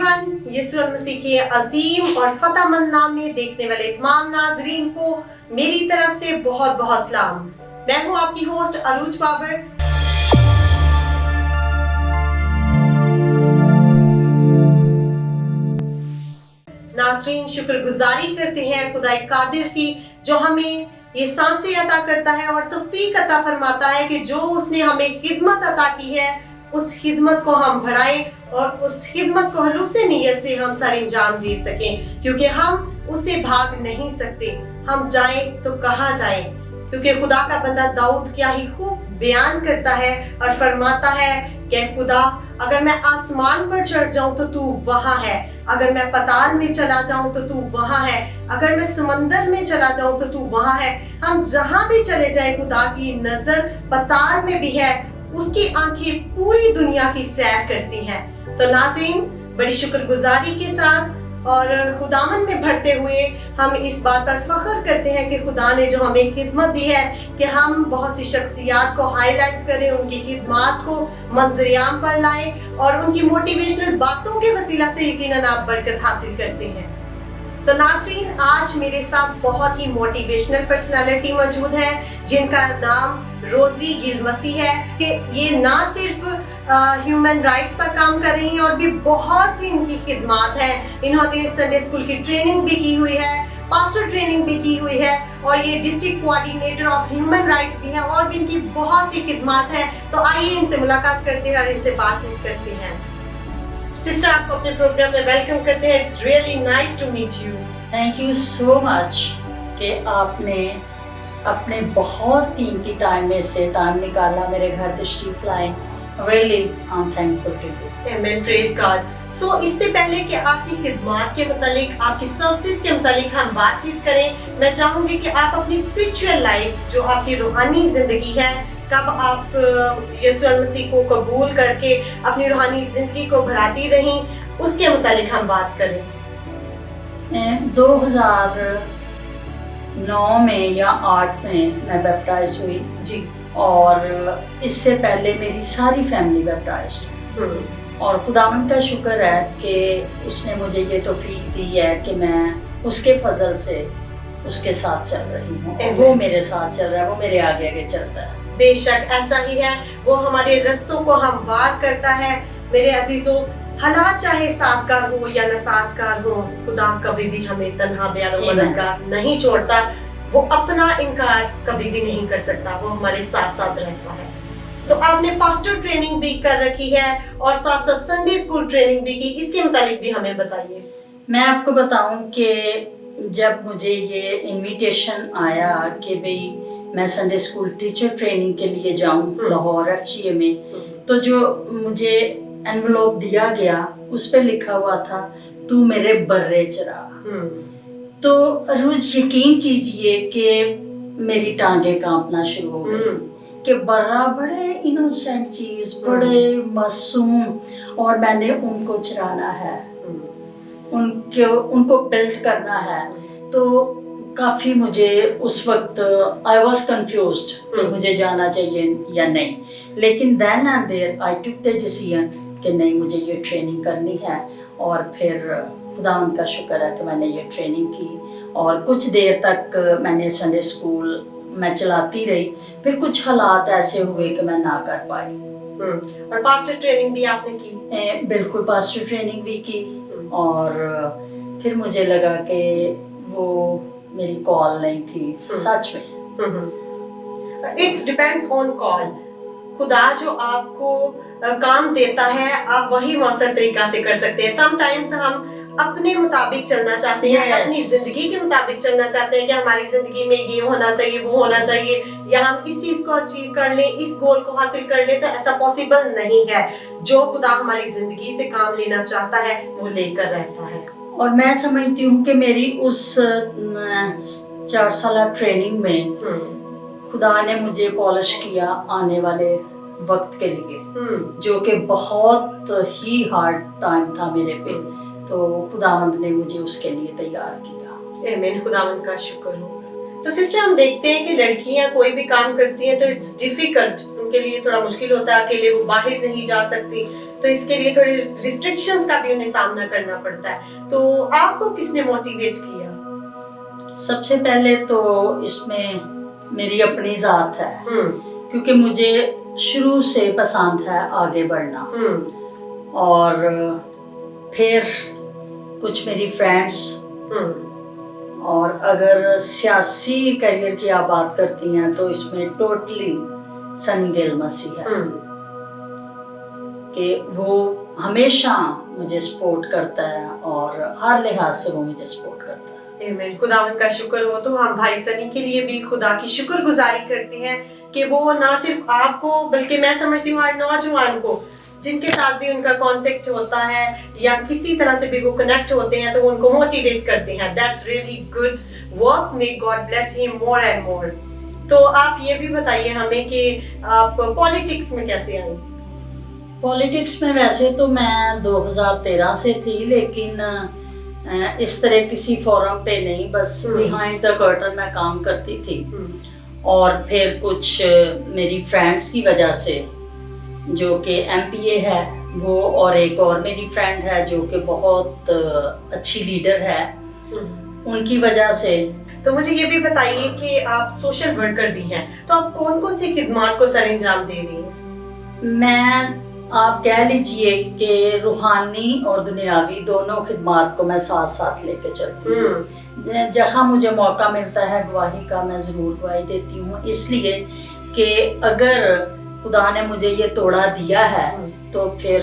Everyone, यीशु मसीह के अजीम और फतहमंद नाम में देखने वाले तमाम नाजरीन को मेरी तरफ से बहुत बहुत सलाम। मैं हूँ आपकी होस्ट अरूज बाबर। नाजरीन, शुक्रगुजारी करते हैं खुदाई कादिर की जो हमें ये सांसें अता करता है और तौफीक अता फरमाता है कि जो उसने हमें खिदमत अता की है उस खिदमत को हम बढ़ाएं और उस खिदमत को खलूस नियत से हम सर अंजाम दे सकें, क्योंकि हम उससे भाग नहीं सकते। हम जाएं तो कहाँ जाएं, क्योंकि खुदा का बंदा दाऊद क्या ही खूब बयान करता है और फरमाता है कि खुदा, अगर मैं आसमान पर चढ़ जाऊं तो तू वहां है, अगर मैं पताल में चला जाऊं तो तू वहां है, अगर मैं समंदर में चला जाऊं तो तू वहां है। हम जहां भी चले जाए खुदा की नजर पताल में भी है, उसकी आंखें पूरी दुनिया की सैर करती हैं। तो नाज़रीन, बड़ी शुक्रगुजारी के साथ और खुदावन में भरते हुए हम इस बात पर फख्र करते हैं कि खुदा ने जो हमें खिदमत दी है कि हम बहुत सी शख्सियात को हाईलाइट करें, उनकी खिदमत को मंजरियाम पर लाएं और उनकी मोटिवेशनल बातों के वसीला से यकीनन आप बरकत हासिल करते हैं। तो नाज़रीन, आज मेरे साथ बहुत ही मोटिवेशनल पर्सनालिटी मौजूद है जिनका नाम रोजी गिलमसी है कि ये ना सिर्फ ह्यूमन राइट्स पर काम कर रही हैं और भी बहुत सी इनकी खिदमत है। इन्होंने संडे स्कूल की ट्रेनिंग भी की हुई है, पास्टर ट्रेनिंग भी की हुई है और ये district coordinator of human rights भी है और भी इनकी बहुत सी खिदमत है। तो आइए इनसे मुलाकात करते हैं और इनसे बातचीत करते हैं। सिस्टर, आपको अपने प्रोग्राम में वेलकम करते हैं। It's really nice to meet you. Thank you so much कि आपने अपने बहुत कीमती टाइम में से टाइम निकाला मेरे घर तशरीफ लाए। Really I am thankful to you. आमीन, प्रेज गॉड। सो इससे पहले कि आपकी खिदमत के मुतालिक, आपकी सर्विसेज के मुतालिक हम बातचीत करें, मैं चाहूंगी कि आप अपनी स्पिरिचुअल लाइफ, जो आपकी रूहानी जिंदगी है, कब आप यीशु मसीह को कबूल करके अपनी रूहानी जिंदगी को बढ़ाती रहीं, उसके मुतालिक हम बात करें। 2009 में या 8 में मैं बैप्टाइज हुई जी, और इससे पहले मेरी सारी फैमिली बैप्टाइज्ड। और खुदावंद का शुक्र है कि उसने मुझे ये तौफीक दी है कि मैं उसके फजल से उसके साथ चल रही हूँ। वो मेरे साथ चल रहा है, वो मेरे आगे आगे चलता है। बेशक ऐसा ही है, वो हमारे रस्तों को हमवार करता है। मेरे अजीजों, हालात चाहे साजगार हो या नासाजगार हो, खुदा कभी भी हमें तन्हा बेयानो मददगार नहीं छोड़ता। वो अपना इनकार कभी भी नहीं कर सकता, वो हमारे साथ साथ रहता है। तो आपने पास्टर ट्रेनिंग भी कर रखी है और साथ साथ संडे स्कूल ट्रेनिंग भी की, इसके मुतालिक भी हमें बताइए। मैं आपको बताऊं कि जब मुझे ये इनविटेशन आया कि भाई मैं संडे स्कूल टीचर ट्रेनिंग के लिए जाऊं लाहौर FGA में, तो जो मुझे एनवलप दिया गया उस पे लिखा हुआ था, तू मेरे बर्रे चरा। तो रोज यकीन कीजिए कि मेरी टांगें कांपना शुरू हो गई कि बर्रा बड़े इनोसेंट चीज, बड़े मासूम, और मैंने उनको चराना है, उनको बिल्ड करना है। तो काफ़ी मुझे उस वक्त आई वॉज कन्फ्यूज्ड कि मुझे जाना चाहिए या नहीं, लेकिन then and there I took the decision कि नहीं, मुझे ये ट्रेनिंग करनी है। और फिर खुदावंद का शुक्र है कि मैंने ये ट्रेनिंग की और कुछ देर तक मैंने संडे स्कूल मैं चलाती रही। फिर कुछ हालात ऐसे हुए कि मैं ना कर पाई। और पास्टर ट्रेनिंग भी आपने की? बिल्कुल, पास्टर ट्रेनिंग भी की। और फिर मुझे लगा कि वो मेरी कॉल नहीं थी सच में। It's depends on call. खुदा जो आपको काम देता है आप वही मौसर तरीका से कर सकते हैं। समटाइम्स हम अपने मुताबिक चलना चाहते हैं, अपनी जिंदगी के मुताबिक चलना चाहते हैं कि हमारी जिंदगी में ये होना चाहिए, वो होना चाहिए, या हम इस चीज को अचीव कर लें, इस गोल को हासिल कर लें। तो ऐसा पॉसिबल नहीं है। जो खुदा हमारी जिंदगी से काम लेना चाहता है वो लेकर रहता है। और मैं समझती हूँ कि मेरी उस 4 साल ट्रेनिंग में खुदा ने मुझे पॉलिश किया आने वाले वक्त के लिए, जो कि बहुत ही हार्ड टाइम था मेरे पे। तो खुदावंद ने मुझे उसके लिए तैयार किया। आमीन, खुदावंद का शुक्र हो। तो सिस्टर हम देखते हैं कि लड़कियां कोई भी काम करती हैं तो इट्स डिफिकल्ट, उनके लिए थोड़ा मुश्किल होता है, अकेले वो बाहर नहीं जा सकती, तो इसके लिए थोड़े रिस्ट्रिक्शंस का भी उन्हें सामना करना पड़ता है। तो आपको किसने मोटिवेट किया? सबसे पहले तो इसमें मेरी अपनी ज़ात है, क्योंकि मुझे शुरू से पसंद है आगे बढ़ना, और फिर कुछ मेरी फ्रेंड्स, और अगर सियासी करियर की आप बात करती हैं तो इसमें टोटली सनी देओल मसीह है कि वो हमेशा मुझे सपोर्ट करता है और हर लिहाज से वो मुझे सपोर्ट करता है। आमीन, खुदावंद का शुक्र हो। तो हम भाई सनी के लिए भी खुदा की शुक्रगुजारी करते हैं कि वो ना सिर्फ आपको बल्कि मैं समझती हूँ हर नौजवान को जिनके साथ भी उनका कांटेक्ट होता है या किसी तरह से भी वो कनेक्ट होते हैं तो वो उनको मोटिवेट करते हैं। That's really good work, may God bless him more and more. तो आप ये भी बताइए हमें कि आप पॉलिटिक्स में कैसे आई? पॉलिटिक्स में वैसे तो मैं 2013 से थी, लेकिन इस तरह किसी फोरम पे नहीं, बस बिहाइंड द कर्टन मैं काम करती थी। और फिर कुछ मेरी फ्रेंड्स की वजह से, जो कि MPA है वो, और एक और मेरी फ्रेंड है जो कि बहुत अच्छी लीडर है, उनकी वजह से। तो मुझे ये भी बताइए कि आप सोशल वर्कर भी हैं, तो आप कौन कौन सी खिदमत को सरंजाम दे रही हैं? मैं, आप कह लीजिए कि रूहानी और दुनियावी दोनों खिदमत को मैं साथ साथ लेके चलती हूँ। जहाँ मुझे मौका मिलता है गवाही का, मैं ज़रूर गवाही देती हूँ, इसलिए कि अगर खुदा ने मुझे ये तोड़ा दिया है तो फिर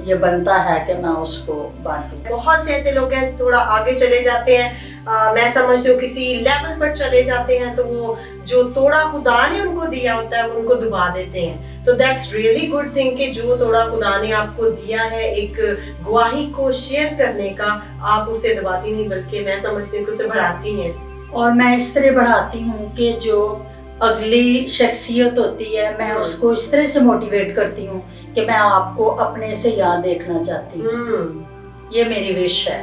ये बनता है कि मैं उसको बांटूं। बहुत से ऐसे लोग हैं थोड़ा आगे चले जाते हैं, मैं समझती हूँ किसी लेवल पर चले जाते हैं तो वो जो तोड़ा खुदा ने उनको दिया होता है उनको दबा देते हैं। तो दैट्स रियली गुड थिंग कि जो तोड़ा खुदा ने आपको दिया है एक गवाही को शेयर करने का, आप उसे दबाती नहीं बल्कि मैं समझती हूँ कि उसे बढ़ाती हैं। और मैं इस तरह बढ़ाती हूँ कि जो अगली शख्सियत होती है मैं उसको इस तरह से मोटिवेट करती हूँ कि मैं आपको अपने से यहाँ देखना चाहती हूँ। ये मेरी विश है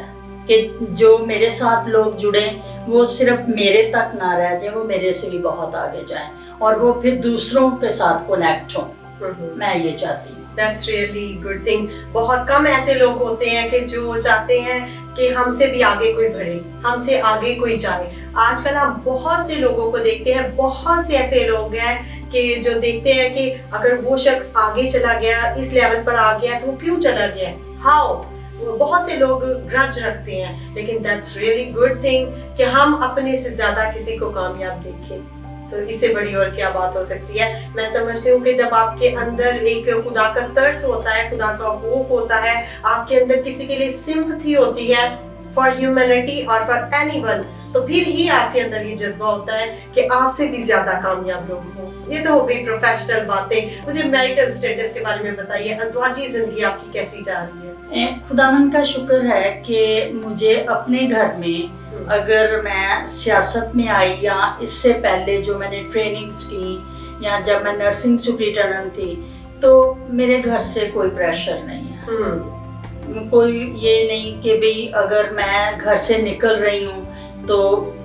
कि जो मेरे साथ लोग जुड़े वो सिर्फ मेरे तक ना रह जाए, वो मेरे से भी बहुत आगे जाएं और वो फिर दूसरों के साथ कनेक्ट हों। मैं ये चाहती हूँ। That's really good thing। बहुत कम ऐसे लोग होते हैं कि जो चाहते हैं कि हमसे भी आगे कोई बढ़े, हमसे आगे कोई जाए। आजकल हम बहुत से लोगों को देखते हैं, बहुत से ऐसे लोग हैं कि जो देखते हैं कि अगर वो शख्स आगे चला गया, इस लेवल पर आ गया तो वो क्यों चला गया, हाउ। बहुत से लोग ग्रज रखते हैं, लेकिन दैट्स रियली गुड थिंग कि हम अपने से ज्यादा किसी को कामयाब देखें। तो इससे बड़ी और क्या बात हो सकती है। मैं समझती हूँ कि जब आपके अंदर एक खुदा का तरस होता है, खुदा का खौफ होता है, आपके अंदर किसी के लिए सिंपैथी होती है फॉर ह्यूमैनिटी और फॉर एनीवन, तो फिर ही आपके अंदर ये जज्बा होता है कि आपसे भी ज्यादा कामयाब लोग हों। ये तो हो गई प्रोफेशनल बातें। मुझे मैरिटल स्टेटस के बारे में बताइए, अज़वाजी जिंदगी आपकी कैसी जा रही है? खुदावंद का शुक्र है कि मुझे अपने घर में, अगर मैं सियासत में आई या इससे पहले जो मैंने ट्रेनिंग्स की या जब मैं नर्सिंग सुपरिटेंडेंट थी, तो मेरे घर से कोई प्रेशर नहीं है। कोई ये नहीं कि भाई अगर मैं घर से निकल रही हूँ तो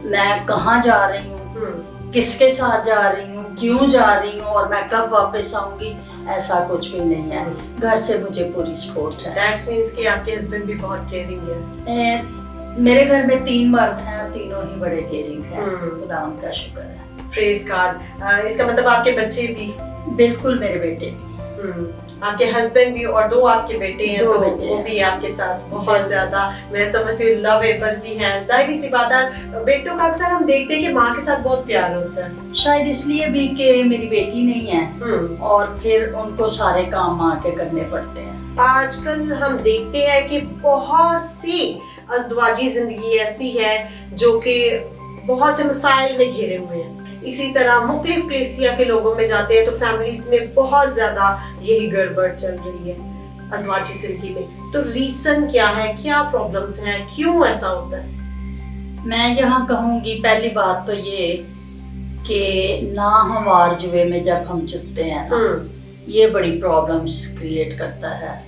मैं कहाँ जा रही हूँ, किसके साथ जा रही हूँ, क्यों जा रही हूँ और मैं कब वापस आऊंगी, ऐसा कुछ भी नहीं है। घर से मुझे पूरी सपोर्ट है। That means कि आपके हस्बैंड भी बहुत केयरिंग है। मेरे घर में 3 मर्द हैं, तीनों ही बड़े केयरिंग हैं। खुदावंद का शुक्र है। Praise God. इसका मतलब आपके बच्चे भी? बिल्कुल, मेरे बेटे भी। आपके हस्बैंड भी और 2 आपके बेटे हैं, तो वो भी आपके साथ बहुत ज्यादा, मैं समझती हूँ, लवेबल भी हैं। जाहिर सी बात है, बेटों का अक्सर हम देखते हैं कि माँ के साथ बहुत प्यार होता है। शायद इसलिए भी कि मेरी बेटी नहीं है और फिर उनको सारे काम माँ के करने पड़ते हैं। आजकल हम देखते हैं कि बहुत सी अज़वाजी जिंदगी ऐसी है जो कि बहुत से मसाइल में घिरे हुए हैं। इसी तरह मुख्तलिफ कलीसिया के लोगों में जाते हैं तो फैमिलीज में बहुत ज्यादा यही गड़बड़ चल रही है अज़वाजी जिंदगी में। तो रीजन क्या है, क्या प्रॉब्लम्स हैं, क्यों ऐसा होता है? मैं यहाँ कहूँगी पहली बात तो ये कि नाहमवार जुए में जब हम जुटते हैं ना, ये बड़ी प्रॉब्लम्स क्रिएट करता है।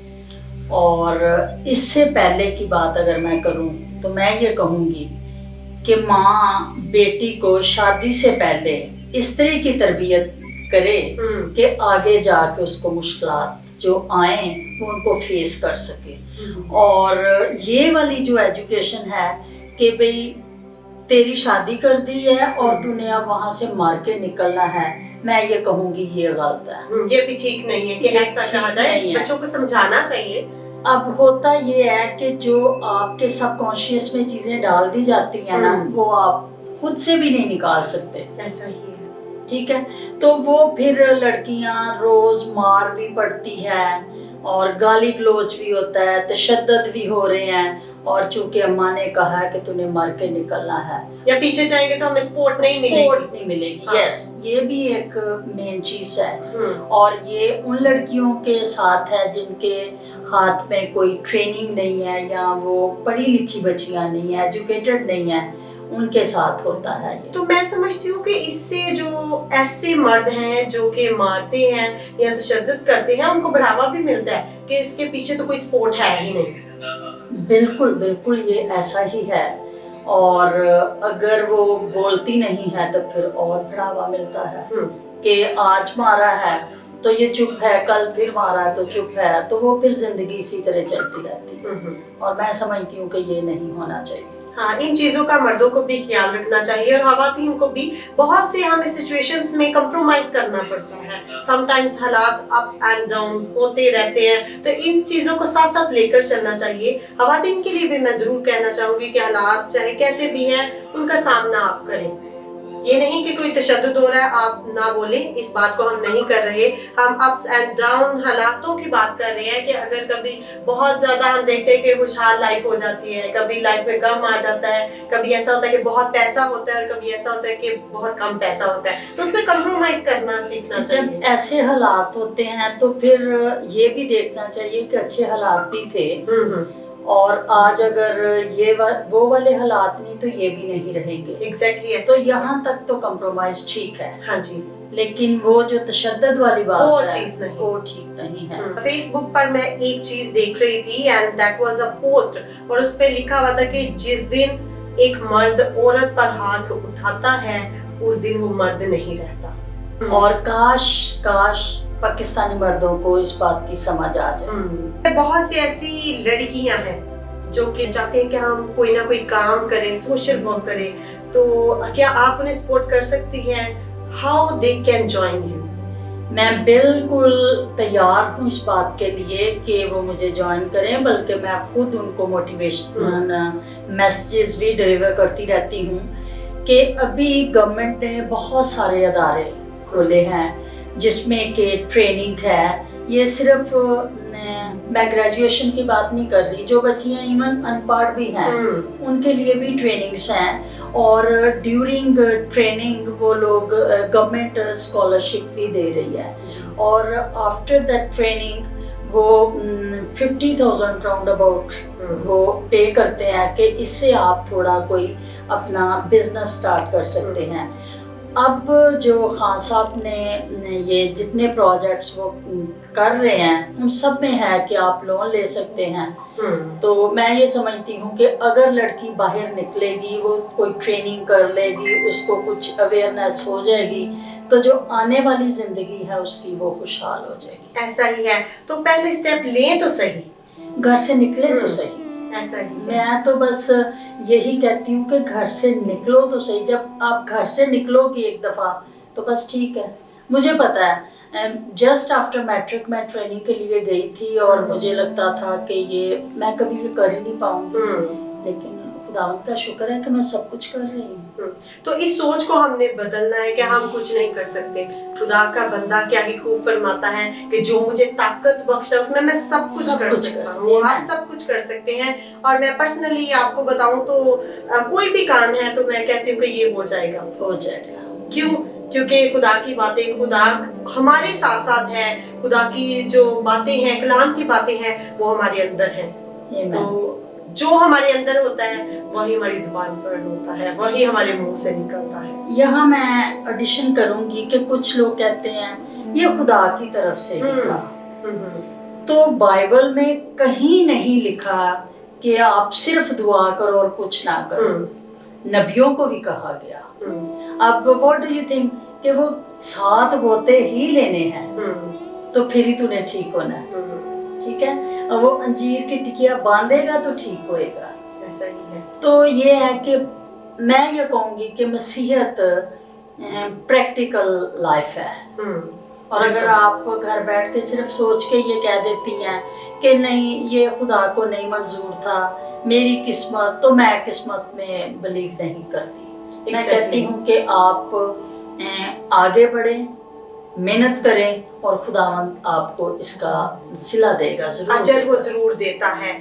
और इससे पहले की बात अगर मैं करूँ तो मैं ये कहूँगी کہ ماں بیٹی کو شادی سے پہلے اس طرح کی تربیت کرے کہ آگے جا کے اس کو مشکلات جو آئیں وہ ان کو فیس کر سکے. اور یہ والی جو ایجوکیشن ہے کہ بھئی تیری شادی کر دی ہے اور تو نے اب وہاں سے مار کے نکلنا ہے, میں یہ کہوں گی یہ غلط ہے. یہ بھی ٹھیک نہیں ہے کہ ایسا کہا جائے, بچوں کو سمجھانا چاہیے. اب ہوتا یہ ہے کہ جو آپ کے سب کانشیس میں چیزیں ڈال دی جاتی ہیں نا, وہ آپ خود سے بھی نہیں نکال سکتے. ایسا ہی ہے. ٹھیک ہے, تو وہ پھر لڑکیاں روز مار بھی پڑتی ہے اور گالی گلوچ بھی ہوتا ہے, تشدد بھی ہو رہے ہیں, اور چونکہ اماں نے کہا ہے کہ تمہیں مر کے نکلنا ہے, یا پیچھے جائیں گے تو ہمیں سپورٹ نہیں ملے گی. یس, یہ بھی ایک مین چیز ہے. اور یہ ان لڑکیوں کے ساتھ ہے جن کے ہاتھ میں کوئی ٹریننگ نہیں ہے, یا وہ پڑھی لکھی بچیاں نہیں ہیں, ایجوکیٹڈ نہیں ہیں, ان کے ساتھ ہوتا ہے یہ. تو میں سمجھتی ہوں کہ اس سے جو ایسے مرد ہیں جو کہ مارتے ہیں یا تشدد کرتے ہیں, ان کو بڑھاوا بھی ملتا ہے کہ اس کے پیچھے تو کوئی سپورٹ ہے ہی نہیں. بالکل بالکل یہ ایسا ہی ہے. اور اگر وہ بولتی نہیں ہے تو پھر اور بڑھاوا ملتا ہے کہ آج مارا ہے تو یہ چپ ہے, کل پھر مارا تو چپ ہے, تو وہ پھر زندگی اسی طرح چلتی رہتی ہے. اور میں سمجھتی ہوں کہ یہ نہیں ہونا چاہیے. ہاں, ان چیزوں کا مردوں کو بھی خیال رکھنا چاہیے, اور خواتین کو بھی. بہت سے ہمیں سچویشنز میں کمپرومائز کرنا پڑتا ہے, سم ٹائمز حالات اپ اینڈ ڈاؤن ہوتے رہتے ہیں, تو ان چیزوں کو ساتھ ساتھ لے کر چلنا چاہیے. خواتین کے لیے بھی میں ضرور کہنا چاہوں گی کہ حالات چاہے کیسے بھی ہیں, ان کا سامنا آپ کریں. یہ نہیں کہ کوئی تشدد ہو رہا ہے آپ نہ بولیں, اس بات کو ہم نہیں کر رہے. ہم اپس اینڈ ڈاؤن حالاتوں کی بات کر رہے ہیں کہ اگر کبھی بہت زیادہ ہم دیکھتے ہیں کہ خوشحال لائف ہو جاتی ہے, کبھی لائف میں غم آ جاتا ہے, کبھی ایسا ہوتا ہے کہ بہت پیسہ ہوتا ہے, اور کبھی ایسا ہوتا ہے کہ بہت کم پیسہ ہوتا ہے, تو اس میں کمپرومائز کرنا سیکھنا چاہیے. جب ایسے حالات ہوتے ہیں تو پھر یہ بھی دیکھنا چاہیے کہ اچھے حالات بھی تھے, اور آج اگر یہ وہ والے حالات نہیں تو یہ بھی نہیں رہیں گے. ایگزیکٹلی. تو یہاں تک تو کمپرومائز ٹھیک ہے. ہاں جی, لیکن وہ جو تشدد والی بات وہ ہے چیز نہیں, وہ ٹھیک نہیں ہے. فیس بک پر میں ایک چیز دیکھ رہی تھی, and that was a post, اور اس پہ لکھا ہوا تھا کہ جس دن ایک مرد عورت پر ہاتھ اٹھاتا ہے اس دن وہ مرد نہیں رہتا. اور کاش پاکستانی مردوں کو اس بات کی سمجھ آ جائے. بہت سی ایسی لڑکیاں ہیں جو کہ چاہتے ہیں کہ ہم کوئی نہ کوئی کام کریں, سوشل ورک کریں, تو کیا آپ انہیں سپورٹ کر سکتی ہیں؟ How they can join you? میں بالکل تیار ہوں اس بات کے لیے کہ وہ مجھے جوائن کریں, بلکہ میں خود ان کو موٹیویشن میسیجز بھی ڈلیور کرتی رہتی ہوں کہ ابھی گورنمنٹ نے بہت سارے ادارے کھولے ہیں جس میں کہ ٹریننگ ہے. یہ صرف میں گریجویشن کی بات نہیں کر رہی, جو بچیاں ایون ان پڑھ بھی ہیں ان کے لیے بھی ٹریننگس ہیں, اور ڈیورنگ ٹریننگ وہ لوگ گورنمنٹ اسکالرشپ بھی دے رہی ہے, اور آفٹر دیٹ ٹریننگ وہ 50,000 راؤنڈ اباؤٹ وہ پے کرتے ہیں کہ اس سے آپ تھوڑا کوئی اپنا بزنس سٹارٹ کر سکتے ہیں. اب جو خان صاحب نے یہ جتنے پروجیکٹس وہ کر رہے ہیں ان سب میں ہے کہ آپ لون لے سکتے ہیں. تو میں یہ سمجھتی ہوں کہ اگر لڑکی باہر نکلے گی, وہ کوئی ٹریننگ کر لے گی, اس کو کچھ اویئرنیس ہو جائے گی, تو جو آنے والی زندگی ہے اس کی وہ خوشحال ہو جائے گی. ایسا ہی ہے, تو پہلے اسٹیپ لیں تو صحیح, گھر سے نکلے تو صحیح. ایسا ہی میں تو بس یہی کہتی ہوں کہ گھر سے نکلو تو صحیح. جب آپ گھر سے نکلو گی ایک دفعہ تو بس ٹھیک ہے. مجھے پتا ہے جسٹ آفٹر میٹرک میں ٹریننگ کے لیے گئی تھی, اور مجھے لگتا تھا کہ یہ میں کبھی یہ کر ہی نہیں پاؤں گی, لیکن خداوند کا شکر ہے کہ میں سب کچھ کر رہی ہوں. تو اس سوچ کو ہم نے بدلنا ہے کہ ہم کچھ نہیں کر سکتے. خدا کا بندہ کیا ہی خوب فرماتا ہے کہ جو مجھے طاقت بخشتا ہے اس میں سب کچھ کر سکتا ہوں. آپ سب کچھ کر سکتے ہیں, اور میں پرسنلی آپ کو بتاؤں تو کوئی بھی کام ہے تو میں کہتی ہوں کہ یہ ہو جائے گا. کیوں؟ کیونکہ خدا کی باتیں, خدا ہمارے ساتھ ساتھ ہے, خدا کی جو باتیں ہیں, کلام کی باتیں ہیں, وہ ہمارے اندر ہیں. تو جو ہمارے اندر ہوتا ہے وہی ہماری زبان پر ہوتا ہے, وہی ہمارے منہ سے نکلتا ہے. یہاں میں ایڈیشن کروں گی کہ کچھ لوگ کہتے ہیں یہ خدا کی طرف سے لکھا, تو بائبل میں کہیں نہیں لکھا کہ آپ صرف دعا کرو اور کچھ نہ کرو. नबियों को भी कहा गया। अब व्हाट डू यू थिंक कि वो 7 गोते ही लेने हैं तो फिर ही तूने ठीक होना है, ठीक है। अब वो अंजीर की टिकिया बांधेगा तो ठीक होएगा, ऐसा ही है। तो ये है कि मैं ये कहूँगी कि मसीहत प्रैक्टिकल लाइफ है। और अगर आप घर बैठ के सिर्फ सोच के ये कह देती हैं कि नहीं ये खुदा को नहीं मंजूर था, मेरी किस्मत, तो मैं किस्मत में बिलीव नहीं करती। मैं कहती हूँ कि आप आगे बढ़ें, मेहनत करें और खुदावंद आपको इसका सिला देगा, अजर वो जरूर देता है,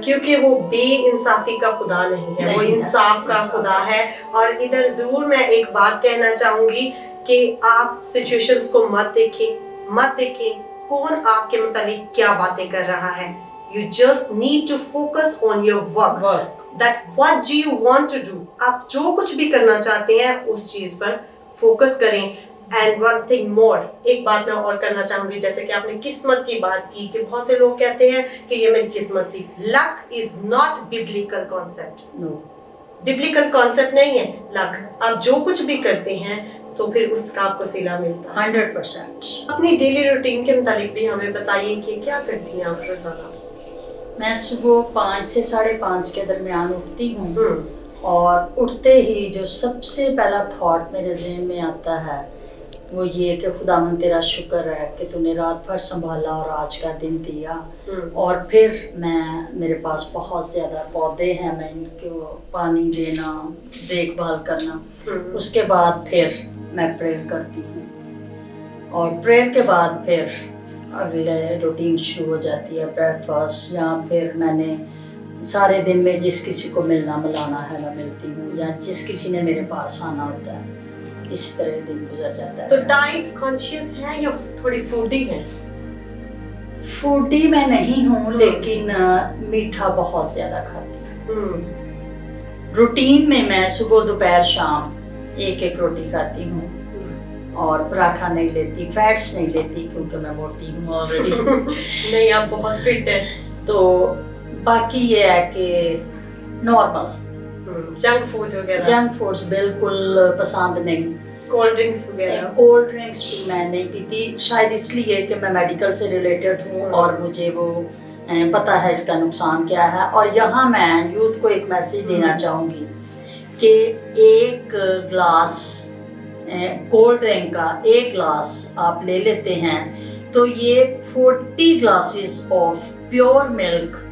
क्योंकि वो बेइंसाफी का खुदा नहीं है, वो इंसाफ का खुदा है। और इधर जरूर मैं एक बात कहना चाहूंगी कि आप सिचुएशंस को मत देखें कौन आपके मुतालिक क्या बातें कर रहा है। You just need to focus on your work, that what do you want to do. आप जो कुछ भी करना चाहते हैं उस चीज पर फोकस करें। एंड वन थिंग मोर, एक बात मैं और करना चाहूंगी, जैसे कि आपने किस्मत की बात की कि बहुत से लोग कहते हैं कि ये मेरी किस्मत थी। Luck is not biblical concept, biblical concept नहीं है लक। आप जो कुछ भी करते हैं तो फिर उसका आपको सिला मिलता है 100%। अपनी डेली रूटीन के मुतालिक भी हमें बताइए कि क्या करती हैं आप रोजाना। मैं सुबह 5 से 5:30 के दरमियान उठती हूँ और उठते ही जो सबसे पहला थॉट मेरे जहन में आता है वो ये कि खुदावन तेरा शुक्र है कि तूने रात भर संभाला और आज का दिन दिया। और फिर मेरे पास बहुत ज़्यादा पौधे हैं, मैं इनको पानी देना, देखभाल करना। उसके बाद फिर मैं प्रेयर करती हूँ और प्रेयर के बाद फिर अगले रूटीन शुरू हो जाती है, ब्रेकफास्ट, या फिर मैंने सारे दिन में जिस किसी को मिलना मिलाना है मैं मिलती हूँ, या जिस किसी ने मेरे पास आना होता है, इस तरह दिन गुजर जाता है। तो डाइट कॉन्शियस है या थोड़ी फूडी है? फूडी मैं नहीं हूँ, लेकिन मीठा बहुत ज्यादा खाती हूँ। रूटीन में मैं सुबह दोपहर शाम एक रोटी खाती हूँ और पराठा नहीं लेती, फैट्स नहीं लेती क्योंकि मैं मोटी हूँ ऑलरेडी। नहीं, आप बहुत फिट है। तो बाकी ये है कि नॉर्मल जंक फूड वगैरह, जंक फूड्स बिल्कुल पसंद नहीं। कोल्ड ड्रिंक्स वगैरह, कोल्ड ड्रिंक्स भी मैं नहीं पीती, शायद इसलिए कि मैं मेडिकल से रिलेटेड हूँ और मुझे वो पता है इसका नुकसान क्या है। और यहाँ मैं यूथ को एक मैसेज देना चाहूँगी कि एक ग्लास कोल्ड ड्रिंक का एक ग्लास आप ले लेते हैं तो ये 40 ग्लासेस ऑफ प्योर मिल्क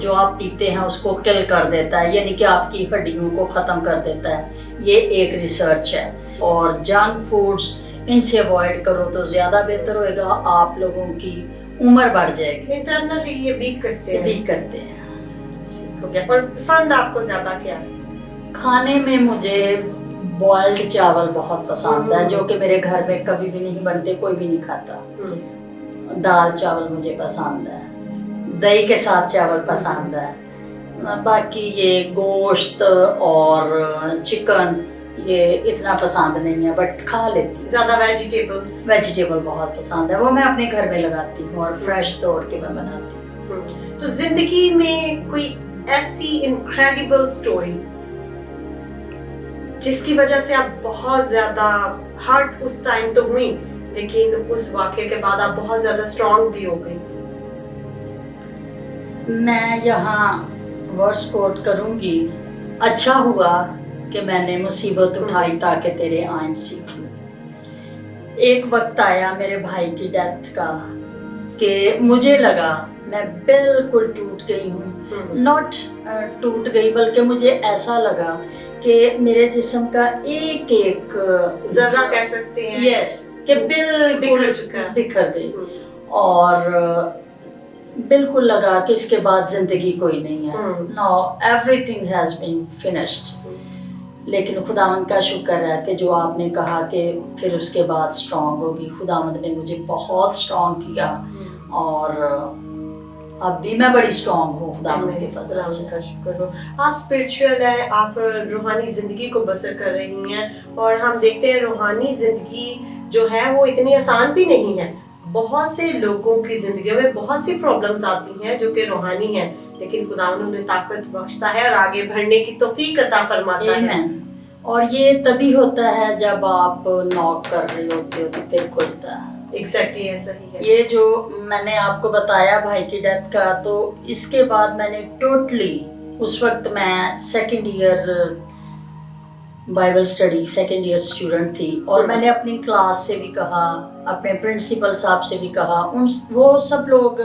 जो आप पीते हैं उसको किल कर देता है, यानी कि आपकी हड्डियों को ख़त्म कर देता है। ये एक रिसर्च है। और जंक फूड्स इनसे अवॉइड करो तो ज़्यादा बेहतर होएगा, आप लोगों की उम्र बढ़ जाएगी। इंटरनली ये वीक करते हैं। ठीक हो गया। और पसंद आपको ज़्यादा क्या है? खाने में मुझे बॉइल्ड चावल बहुत पसंद है, जो कि मेरे घर में कभी भी नहीं बनते, कोई भी नहीं खाता। दाल चावल मुझे पसंद है, दही के साथ चावल पसंद है। बाकी ये गोश्त और चिकन ये इतना पसंद नहीं है, बट खा लेती हूँ। ज़्यादा वेजिटेबल बहुत पसंद है, वो मैं अपने घर में लगाती हूँ और फ्रेश तोड़ के मैं बनाती हूँ। तो जिंदगी में कोई ऐसी इनक्रेडिबल स्टोरी जिसकी वजह से आप बहुत ज्यादा हर्ट उस टाइम तो हुई, लेकिन उस वाक़ये के बाद आप बहुत ज्यादा स्ट्रॉन्ग भी हो गई? मैं यहाँ वर्स कोट करूँगी, अच्छा हुआ कि मैंने मुसीबत उठाई ताकि तेरे आइन सीख लूँ। एक वक्त आया मेरे भाई की डेथ का कि मुझे लगा मैं बिल्कुल टूट गई हूँ। नॉट टूट गई, बल्कि मुझे ऐसा लगा कि मेरे जिस्म का एक एक जरा कह सकते हैं, यस, कि बिल्कुल बिखर गई और बिल्कुल लगा कि इसके बाद जिंदगी कोई नहीं है। Now everything has been finished. लेकिन खुदावंद का शुक्र है कि जो आपने कहा कि फिर उसके बाद स्ट्रॉन्ग होगी, खुदावंद ने मुझे बहुत स्ट्रॉन्ग किया और अब भी मैं बड़ी स्ट्रॉन्ग हूँ खुदावंद के फजल से। का शुक्र हो। आप स्पिरिचुअल है, आप रूहानी जिंदगी को बसर कर रही हैं और हम देखते हैं रूहानी जिंदगी जो है वो इतनी आसान भी नहीं है। बहुत से लोगों की जिंदगी में बहुत सी प्रॉब्लम्स आती हैं जो कि रूहानी हैं, लेकिन खुदा उन्हें ताकत बख्शता है और आगे बढ़ने की तौफीक अता फरमाता है। आमीन। और ये तभी होता है जब आप नॉक कर रहे होते हो तो फिर खुलता है। एग्जैक्टली ऐसा ही है। ये जो मैंने आपको बताया भाई की डेथ का, तो इसके बाद मैंने टोटली, उस वक्त मैं second year Bible study second year student थी, और मैंने अपनी क्लास से भी कहा, अपने प्रिंसिपल साहब से भी कहा, वो सब लोग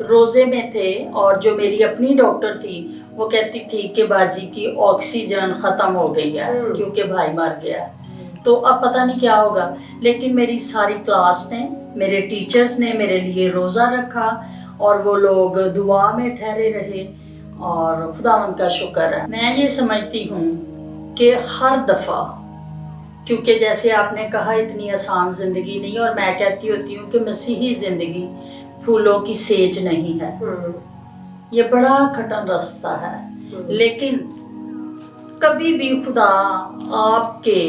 रोज़े में थे, और जो मेरी अपनी डॉक्टर थी वो कहती थी कि बाजी की ऑक्सीजन ख़त्म हो गई है क्योंकि भाई मर गया, तो अब पता नहीं क्या होगा। लेकिन मेरी सारी क्लास ने, मेरे टीचर्स ने मेरे लिए रोज़ा रखा, और वो लोग दुआ में ठहरे रहे, और खुदावंद का शुक्र है। मैं ये समझती हूँ कि हर दफ़ा, क्योंकि जैसे आपने कहा इतनी आसान ज़िंदगी नहीं, और मैं कहती होती हूँ कि मसीही ज़िंदगी फूलों की सेज नहीं है, ये बड़ा कठिन रास्ता है, लेकिन कभी भी खुदा आपके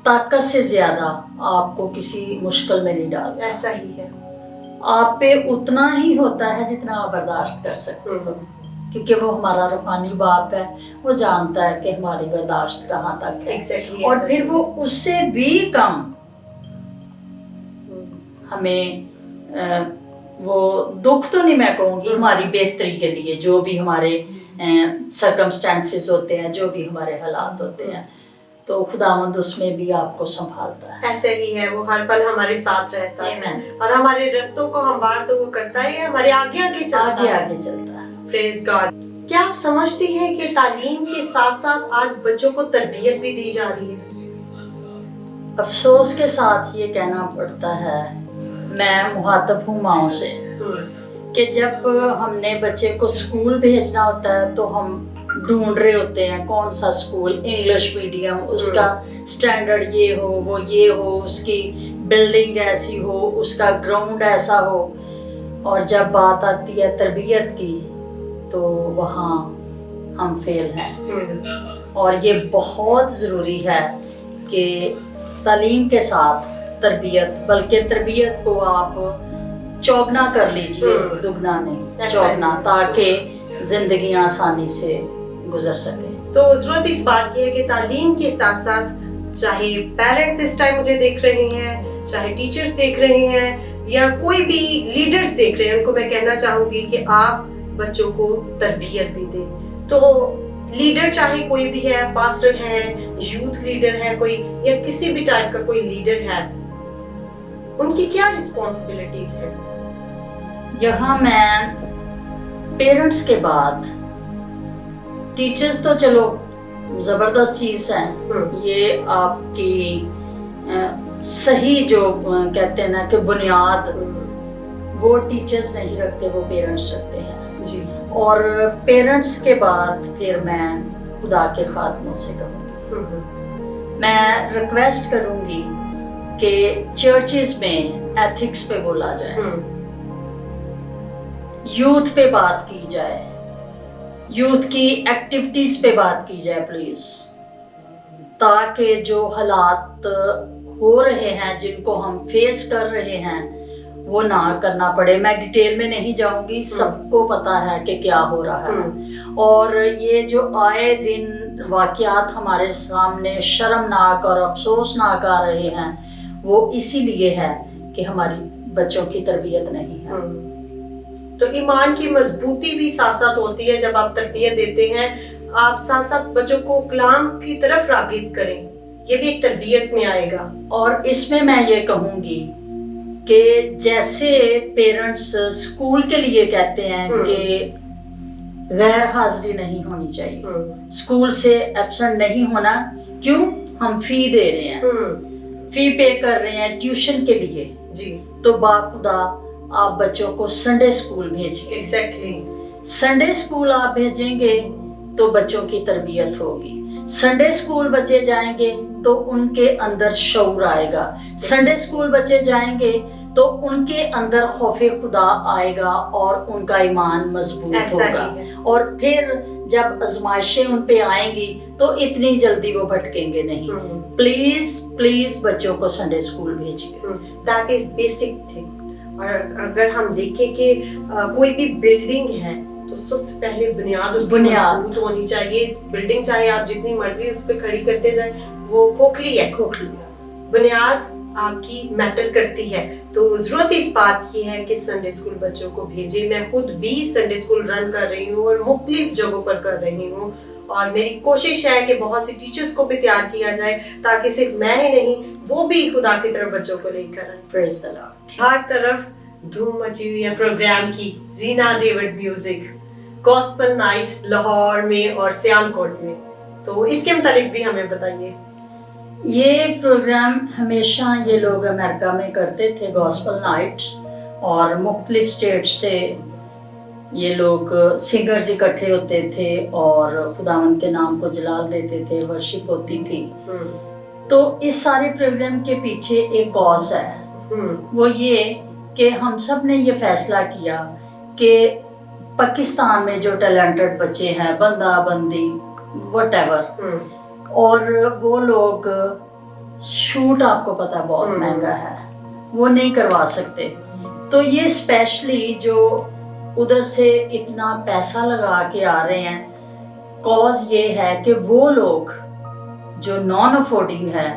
ताकत से ज़्यादा आपको किसी मुश्किल में नहीं डालता। ऐसा ही है। आप पे उतना ही होता है जितना आप बर्दाश्त कर सकते हो, क्योंकि वो हमारा रूहानी बाप है, वो जानता है कि हमारी बर्दाश्त कहाँ तक है। Exactly, और फिर वो उससे भी कम हमें वो दुख तो नहीं मैं कहूँगी, हमारी बेहतरी के लिए जो भी हमारे सर्कमस्टेंसेस होते हैं, जो भी हमारे हालात होते हैं, तो खुदावंद उसमें भी आपको संभालता है। ऐसे ही है, वो हर पल हमारे साथ रहता है, Amen. और हमारे रास्तों को हमवार तो वो करता है, हमारे आगे आगे चलता है। आगे चलता है। Praise God. क्या आप समझती हैं कि तालीम के साथ साथ आज बच्चों को तरबियत भी दी जा रही है? अफसोस के साथ ये कहना पड़ता है, मैं मुखातब हूँ माओं से, कि जब हमने बच्चे को स्कूल भेजना होता है तो हम ढूंढ रहे होते हैं कौन सा स्कूल, इंग्लिश मीडियम, उसका स्टैंडर्ड ये हो, वो ये हो, उसकी बिल्डिंग ऐसी हो, उसका ग्राउंड ऐसा हो, और जब बात आती है तरबियत की तो वहाँ हम फेल हैं। और ये बहुत ज़रूरी है कि तालीम के साथ तरबियत, बल्कि तरबियत को आप चौगना कर लीजिए, दुगना नहीं, चौगना, ताकि ज़िंदगी आसानी से गुजर सके। तो ज़रूरत इस बात की है कि तालीम के साथ साथ, चाहे पेरेंट्स इस टाइम मुझे देख रहे हैं, चाहे टीचर्स देख रहे हैं, या कोई भी लीडर्स देख रहे हैं, उनको मैं कहना चाहूँगी कि आप बच्चों को तरबियत भी दें। तो लीडर चाहे कोई भी है, पास्टर है, यूथ लीडर है कोई, या किसी भी टाइप का कोई लीडर है, उनकी क्या रिस्पॉन्सिबिलिटीज है? यहाँ मैं पेरेंट्स के बाद टीचर्स तो चलो ज़बरदस्त चीज़ है, ये आपकी सही जो कहते हैं ना कि बुनियाद, वो टीचर्स नहीं रखते, वो पेरेंट्स रखते हैं जी। और पेरेंट्स के बाद फिर मैं खुदा के खात्मों से कहूँगी, मैं रिक्वेस्ट करूँगी कि चर्चेस में एथिक्स पे बोला जाए, यूथ पे बात की जाए, यूथ की एक्टिविटीज पे बात की जाए प्लीज, ताकि जो हालात हो रहे हैं, जिनको हम फेस कर रहे हैं, वो ना करना पड़े। मैं डिटेल में नहीं जाऊंगी, सबको पता है कि क्या हो रहा है, और ये जो आए दिन वाकयात हमारे सामने शर्मनाक और अफसोसनाक आ रहे हैं, वो इसीलिए है कि हमारी बच्चों की तरबियत नहीं है। तो ईमान की मजबूती भी साथ साथ होती है जब आप तरबियत देते हैं, आप साथ साथ बच्चों को कलाम की तरफ रागिब करें, ये भी एक तरबियत में आएगा। और इसमें मैं ये कहूँगी कि जैसे पेरेंट्स स्कूल के लिए कहते हैं कि गैर हाजिरी नहीं होनी चाहिए, स्कूल से एब्सेंट नहीं होना, क्यों? हम फी दे रहे हैं, फी पे कर रहे हैं ट्यूशन के लिए जी, तो बाखुदा आप बच्चों को संडे स्कूल भेजिए। एग्जैक्टली, संडे स्कूल आप भेजेंगे तो बच्चों की तरबियत होगी, संडे स्कूल बच्चे जाएंगे तो उनके अंदर शऊर आएगा, संडे स्कूल बच्चे जाएंगे तो उनके अंदर खौफे खुदा आएगा और उनका ईमान मजबूत होगा, और फिर जब आजमाइशें उन पे आएंगी तो इतनी जल्दी वो भटकेंगे नहीं। प्लीज प्लीज बच्चों को संडे स्कूल भेजिए। That is basic thing. اور اگر ہم دیکھیں کہ کوئی بھی بلڈنگ ہے تو سب سے پہلے بنیاد اس کی مضبوط ہونی چاہیے. بلڈنگ چاہے آپ جتنی مرضی اس پہ کھڑی کرتے جائیں وہ کھوکھلی ہے. بنیاد آپ کی میٹر کرتی ہے. تو ضرورت اس بات کی ہے کہ سنڈے اسکول بچوں کو بھیجے. میں خود بھی سنڈے اسکول رن کر رہی ہوں اور مختلف جگہوں پر کر رہی ہوں, اور میری کوشش ہے کہ بہت سی ٹیچرز کو بھی تیار کیا جائے تاکہ صرف میں ہی نہیں وہ بھی خدا کی طرف بچوں کو لے کر آئیں. پریز دی لارڈ. ہر طرف دھوم مچی ہوئی ہے پروگرام کی. Reena David music gospel night Lahore میں اور سیال کوٹ میں, تو اس کے متعلق بھی ہمیں بتائیے. یہ پروگرام ہمیشہ یہ لوگ امریکہ میں کرتے تھے, گاسپل نائٹ, اور مختلف اسٹیٹ سے یہ لوگ سنگرز اکٹھے ہوتے تھے اور خداوند کے نام کو جلال دیتے تھے, ورشپ ہوتی تھی. تو اس سارے پروگرام کے پیچھے ایک کاز ہے, وہ یہ کہ ہم سب نے یہ فیصلہ کیا کہ پاکستان میں جو ٹیلنٹڈ بچے ہیں, بندہ بندی وٹ ایور, اور وہ لوگ شوٹ آپ کو پتہ بہت مہنگا ہے, وہ نہیں کروا سکتے. تو یہ اسپیشلی جو ادھر سے اتنا پیسہ لگا کے آ رہے ہیں, کاز یہ ہے کہ وہ لوگ جو نان افورڈنگ ہے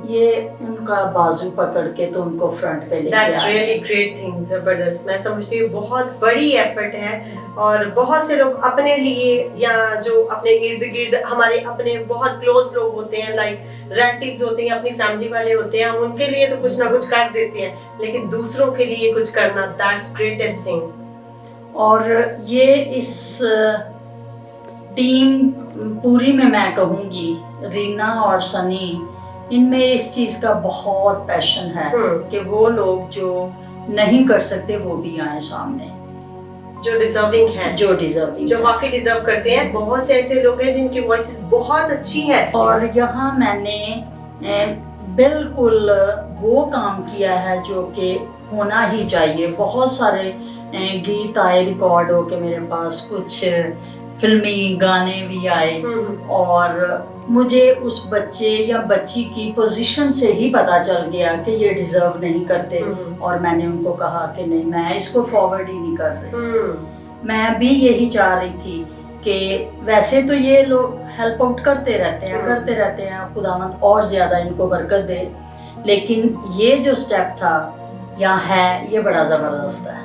یہ ان کا بازو پکڑ کے تو ان کو فرنٹ پہ لے کے That's really great thing. زبردست. میں سمجھتی ہوں بہت بڑی ایفرٹ ہے, اور بہت سے لوگ اپنے لیے یا جو اپنے ارد گرد ہمارے اپنے بہت کلوز لوگ ہوتے ہیں, لائک ریلیٹیوز ہوتے ہیں, اپنی فیملی والے ہوتے ہیں, ہم ان کے لیے تو کچھ نہ کچھ کر دیتے ہیں, لیکن دوسروں کے لیے کچھ کرنا, that's greatest thing. اور یہ اس ٹیم پوری میں کہوں گی, رینا اور سنی, ان میں اس چیز کا بہت پیشن ہے کہ وہ لوگ جو نہیں کر سکتے وہ بھی آئیں سامنے, جو ڈیزرونگ ہیں, جو واقعی ڈیزرو کرتے ہیں. بہت سے ایسے لوگ ہیں جن کی وائسز بہت اچھی ہے. اور یہاں میں نے بالکل وہ کام کیا ہے جو کہ ہونا ہی چاہیے. بہت سارے گیت آئے ریکارڈ ہو کے میرے پاس, کچھ فلمی گانے بھی آئے, اور مجھے اس بچے یا بچی کی پوزیشن سے ہی پتہ چل گیا کہ یہ ڈیزرو نہیں کرتے, اور میں نے ان کو کہا کہ نہیں, میں اس کو فارورڈ ہی نہیں کر رہی. میں بھی یہی چاہ رہی تھی کہ ویسے تو یہ لوگ ہیلپ آؤٹ کرتے رہتے ہیں, خداوند اور زیادہ ان کو برکت دے, لیکن یہ جو سٹیپ تھا یا ہے یہ بڑا زبردست ہے.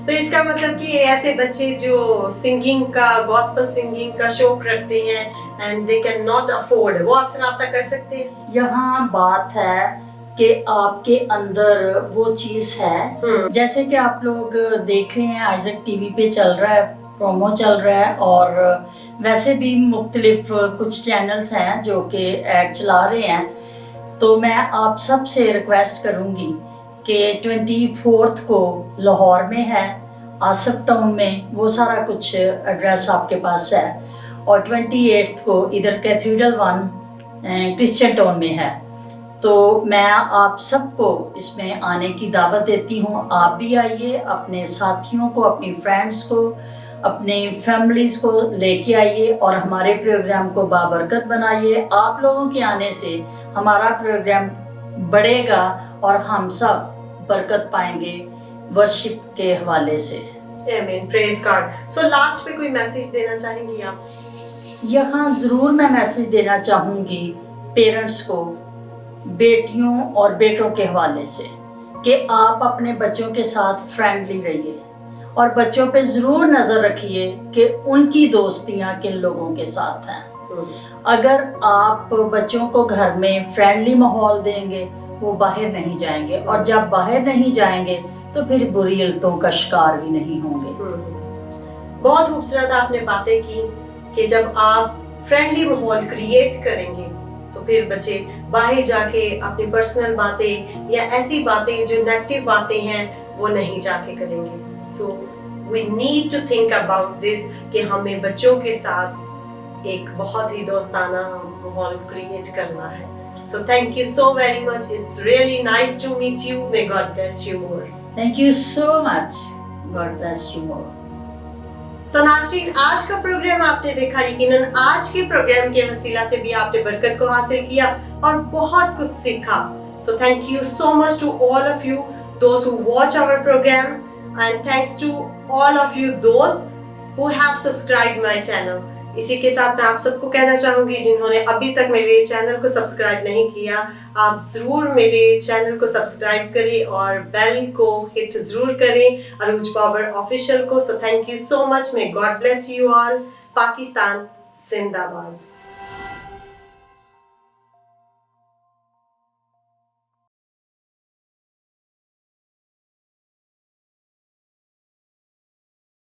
تو اس کا مطلب کہ ایسے بچے جو سنگنگ کا, گاسپل سنگنگ کا شوق رکھتے ہیں and they cannot afford, وہ آپ سے رابطہ کر سکتے ہیں. یہاں بات ہے کہ آپ کے اندر وہ چیز ہے, جیسے کہ آپ لوگ دیکھ رہے ہیں آئزک ٹی وی پہ چل رہا ہے, پرومو چل رہا ہے, اور ویسے بھی مختلف کچھ چینلز ہیں جو کہ ایڈ چلا رہے ہیں. تو میں آپ سب سے ریکویسٹ کروں گی کہ 24 کو لاہور میں ہے, آصف ٹاؤن میں, وہ سارا کچھ ایڈریس آپ کے پاس ہے, اور 28 کو ادھر کیتھیڈرل 1 کرسچن ٹاؤن میں ہے. تو میں آپ سب کو اس میں آنے کی دعوت دیتی ہوں. آپ بھی آئیے, اپنے ساتھیوں کو, اپنی فرینڈس کو, اپنی فیملیز کو لے کے آئیے, اور ہمارے پروگرام کو بابرکت بنائیے. آپ لوگوں کے آنے سے ہمارا پروگرام بڑھے گا اور ہم سب برکت پائیں گے ورشپ کے حوالے سے. آمین, پریز گاڈ. سو لاسٹ پہ کوئی میسیج دینا چاہیں گی آپ؟ یہاں ضرور میں میسیج دینا چاہوں گی پیرنٹس کو, بیٹیوں اور بیٹوں کے حوالے سے, کہ آپ اپنے بچوں کے ساتھ فرینڈلی رہیے, اور بچوں پہ ضرور نظر رکھیے کہ ان کی دوستیاں کن لوگوں کے ساتھ ہیں. اگر آپ بچوں کو گھر میں فرینڈلی ماحول دیں گے وہ باہر نہیں جائیں گے, اور جب باہر نہیں جائیں گے تو پھر بری علتوں کا شکار بھی نہیں ہوں گے. بہت خوبصورت آپ نے باتیں کی کہ جب آپ فرینڈلی ماحول کریٹ کریں گے تو پھر بچے باہر جا کے اپنی پرسنل باتیں یا ایسی باتیں جو نیگیٹو باتیں ہیں وہ نہیں جا کے کریں گے. So we need to think about this کہ ہمیں بچوں کے ساتھ ایک بہت ہی دوستانہ ماحول کریٹ کرنا ہے. So thank you so very much. It's really nice to meet you. May God bless you more. Thank you so much. God bless you more. So ناظرین, آج کا پروگرام آپ نے دیکھا, یقیناً آج کے پروگرام کے وسیلہ سے بھی آپ نے برکت کو حاصل کیا اور بہت کچھ سیکھا. So thank you so much to all of you. those who watch our program, and thanks to all of you those who have subscribed my channel. इसी के साथ मैं आप सबको कहना चाहूँगी जिन्होंने अभी तक मेरे चैनल को सब्सक्राइब नहीं किया, आप ज़रूर मेरे चैनल को सब्सक्राइब करें और बेल को हिट ज़रूर करें अरूज बाबर ऑफिशियल को. So thank you so much. May God bless you all. Pakistan जिंदाबाद.